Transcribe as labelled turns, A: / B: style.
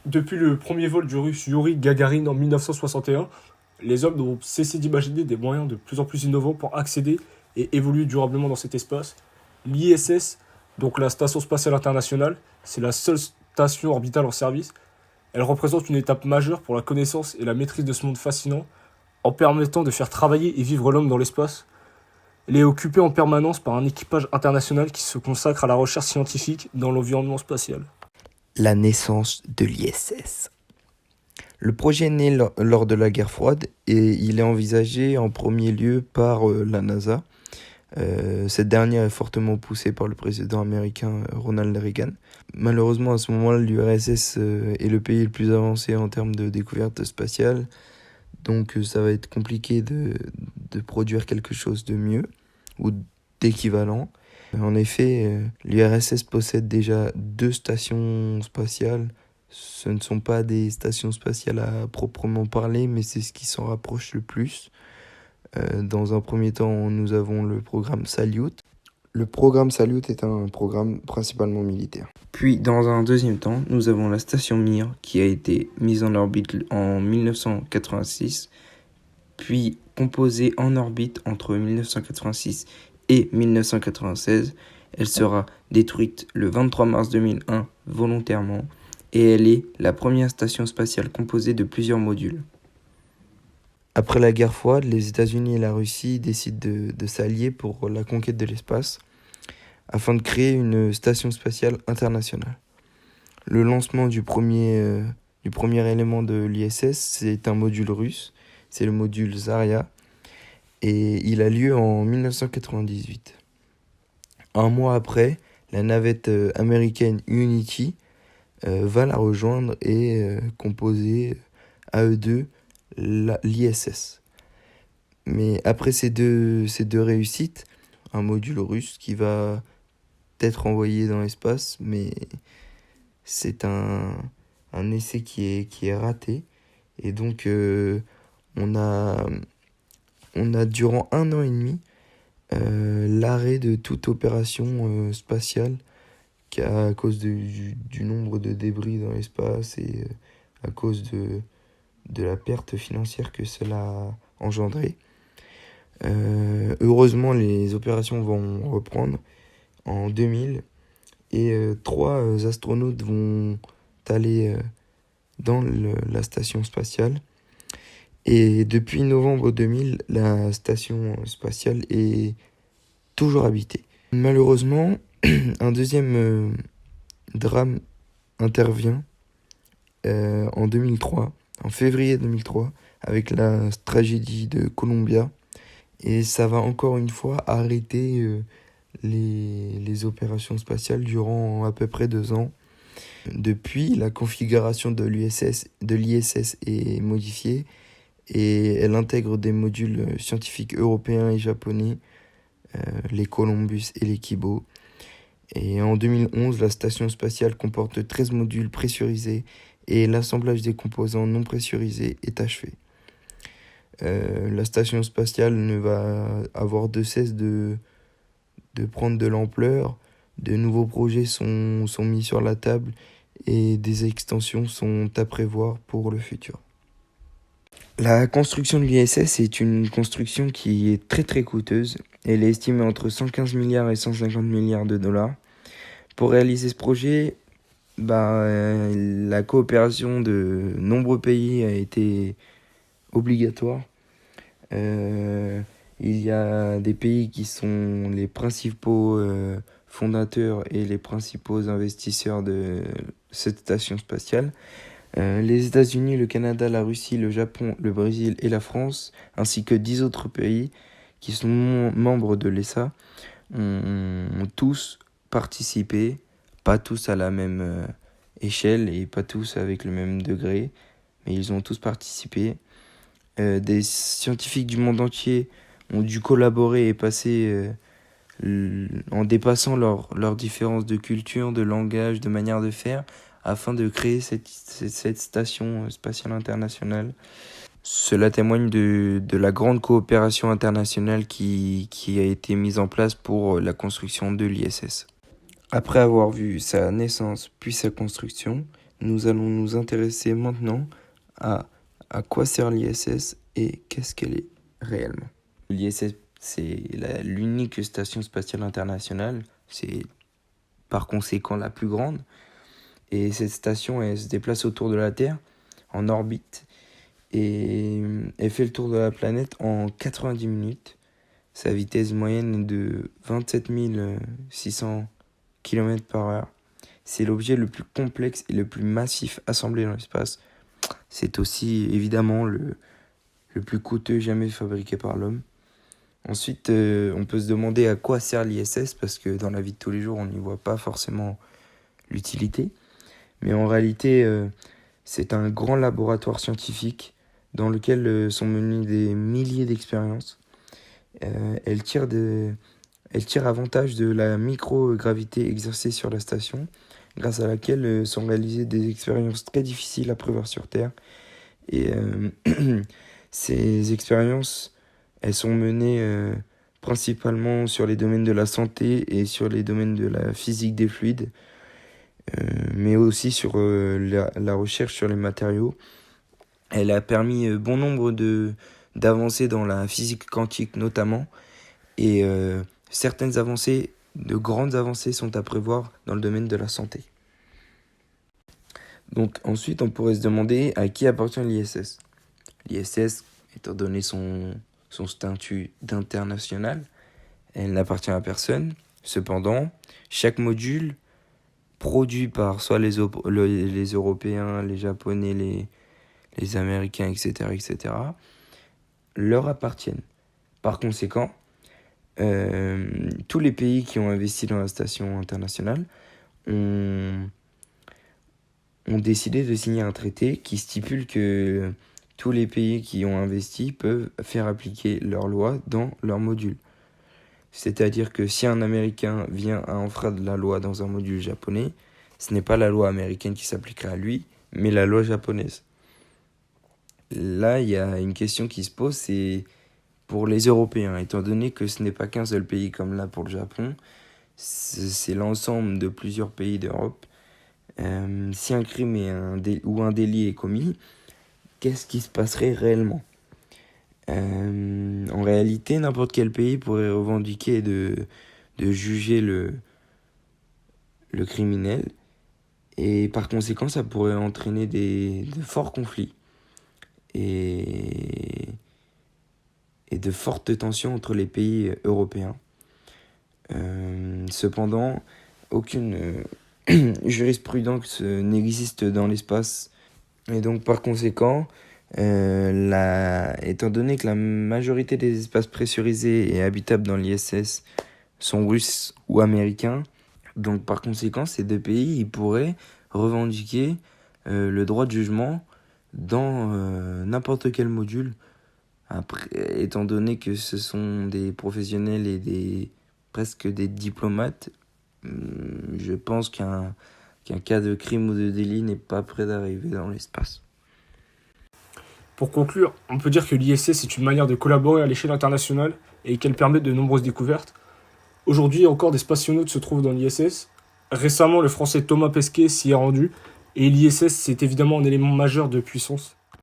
A: Depuis le premier vol du russe Yuri Gagarin en 1961, les hommes n'ont cessé d'imaginer des moyens de plus en plus innovants pour accéder et évoluer durablement dans cet espace. L'ISS, donc la Station Spatiale Internationale, c'est la seule station orbitale en service. Elle représente une étape majeure pour la connaissance et la maîtrise de ce monde fascinant, en permettant de faire travailler et vivre l'homme dans l'espace. Elle est occupée en permanence par un équipage international qui se consacre à la recherche scientifique dans l'environnement spatial.
B: La naissance de l'ISS. Le projet est né lors de la guerre froide et il est envisagé en premier lieu par la NASA. Cette dernière est fortement poussée par le président américain Ronald Reagan. Malheureusement, à ce moment-là, l'URSS est le pays le plus avancé en termes de découverte spatiale. Donc ça va être compliqué de produire quelque chose de mieux ou d'équivalent. En effet, l'URSS possède déjà 2 stations spatiales. Ce ne sont pas des stations spatiales à proprement parler, mais c'est ce qui s'en rapproche le plus. Dans un premier temps, nous avons le programme Salyut. Le programme Salyut est un programme principalement militaire.
C: Puis, dans un deuxième temps, nous avons la station Mir qui a été mise en orbite en 1986, puis composée en orbite entre 1986 et 1996. Elle sera détruite le 23 mars 2001 volontairement et elle est la première station spatiale composée de plusieurs modules.
B: Après la guerre froide, les États-Unis et la Russie décident de s'allier pour la conquête de l'espace afin de créer une station spatiale internationale. Le lancement du premier élément de l'ISS, c'est un module russe, c'est le module Zarya, et il a lieu en 1998. Un mois après, la navette américaine Unity va la rejoindre et composer à eux deux l'ISS. Mais après ces deux réussites, un module russe qui va être envoyé dans l'espace, mais c'est un essai qui est raté. Et donc on a durant 1 an et demi l'arrêt de toute opération spatiale à cause du nombre de débris dans l'espace et à cause de la perte financière que cela a engendré. Heureusement, les opérations vont reprendre en 2000 et 3 astronautes vont aller dans la station spatiale. Et depuis novembre 2000, la station spatiale est toujours habitée. Malheureusement, un deuxième drame intervient en 2003, en février 2003, avec la tragédie de Columbia. Et ça va encore une fois arrêter les opérations spatiales durant à peu près 2 ans. Depuis, la configuration de l'ISS est modifiée et elle intègre des modules scientifiques européens et japonais, les Columbus et les Kibo. Et en 2011, la station spatiale comporte 13 modules pressurisés et l'assemblage des composants non pressurisés est achevé. La station spatiale ne va avoir de cesse de prendre de l'ampleur. De nouveaux projets sont mis sur la table et des extensions sont à prévoir pour le futur. La construction de l'ISS est une construction qui est très très coûteuse. Elle est estimée entre 115 milliards et 150 milliards de dollars. Pour réaliser ce projet, la coopération de nombreux pays a été obligatoire. Il y a des pays qui sont les principaux fondateurs et les principaux investisseurs de cette station spatiale. Les États-Unis, le Canada, la Russie, le Japon, le Brésil et la France, ainsi que 10 autres pays qui sont membres de l'ESA, ont tous participé, pas tous à la même échelle et pas tous avec le même degré, mais ils ont tous participé. Des scientifiques du monde entier ont dû collaborer et passer en dépassant leurs différences de culture, de langage, de manière de faire, afin de créer cette station spatiale internationale. Cela témoigne de la grande coopération internationale qui a été mise en place pour la construction de l'ISS. Après avoir vu sa naissance puis sa construction,
C: nous allons nous intéresser maintenant à quoi sert l'ISS et qu'est-ce qu'elle est réellement. L'ISS, c'est l'unique station spatiale internationale, c'est par conséquent la plus grande. Et cette station, elle se déplace autour de la Terre, en orbite, et elle fait le tour de la planète en 90 minutes. Sa vitesse moyenne est de 27 600 km/h. C'est l'objet le plus complexe et le plus massif assemblé dans l'espace. C'est aussi évidemment le plus coûteux jamais fabriqué par l'homme. Ensuite, on peut se demander à quoi sert l'ISS, parce que dans la vie de tous les jours, on n'y voit pas forcément l'utilité. Mais en réalité, c'est un grand laboratoire scientifique dans lequel sont menées des milliers d'expériences. Elle tire avantage de la microgravité exercée sur la station, grâce à laquelle sont réalisées des expériences très difficiles à prévoir sur Terre. Et ces expériences, elles sont menées principalement sur les domaines de la santé et sur les domaines de la physique des fluides, mais aussi sur la recherche sur les matériaux. Elle a permis bon nombre d'avancées dans la physique quantique notamment, et certaines avancées, de grandes avancées, sont à prévoir dans le domaine de la santé. Donc ensuite, on pourrait se demander à qui appartient l'ISS. L'ISS, étant donné son statut d'international, elle n'appartient à personne. Cependant, chaque module produit par soit les Européens, les Japonais, les Américains, etc., leur appartiennent. Par conséquent, tous les pays qui ont investi dans la station internationale ont décidé de signer un traité qui stipule que tous les pays qui ont investi peuvent faire appliquer leurs lois dans leur module. C'est-à-dire que si un Américain vient à enfreindre la loi dans un module japonais, ce n'est pas la loi américaine qui s'appliquera à lui, mais la loi japonaise. Là, il y a une question qui se pose, c'est pour les Européens, étant donné que ce n'est pas qu'un seul pays comme là pour le Japon, c'est l'ensemble de plusieurs pays d'Europe. Si un crime ou un délit est commis, qu'est-ce qui se passerait réellement ? En réalité, n'importe quel pays pourrait revendiquer de juger le criminel, et par conséquent, ça pourrait entraîner de forts conflits et de fortes tensions entre les pays européens. Cependant, aucune jurisprudence n'existe dans l'espace, et donc par conséquent, étant donné que la majorité des espaces pressurisés et habitables dans l'ISS sont russes ou américains, donc par conséquent, ces deux pays ils pourraient revendiquer le droit de jugement dans n'importe quel module. Après, étant donné que ce sont des professionnels et presque des diplomates, je pense qu'un cas de crime ou de délit n'est pas près d'arriver dans l'espace.
A: Pour conclure, on peut dire que l'ISS est une manière de collaborer à l'échelle internationale et qu'elle permet de nombreuses découvertes. Aujourd'hui, encore des spationautes se trouvent dans l'ISS. Récemment, le français Thomas Pesquet s'y est rendu, et l'ISS, c'est évidemment un élément majeur de puissance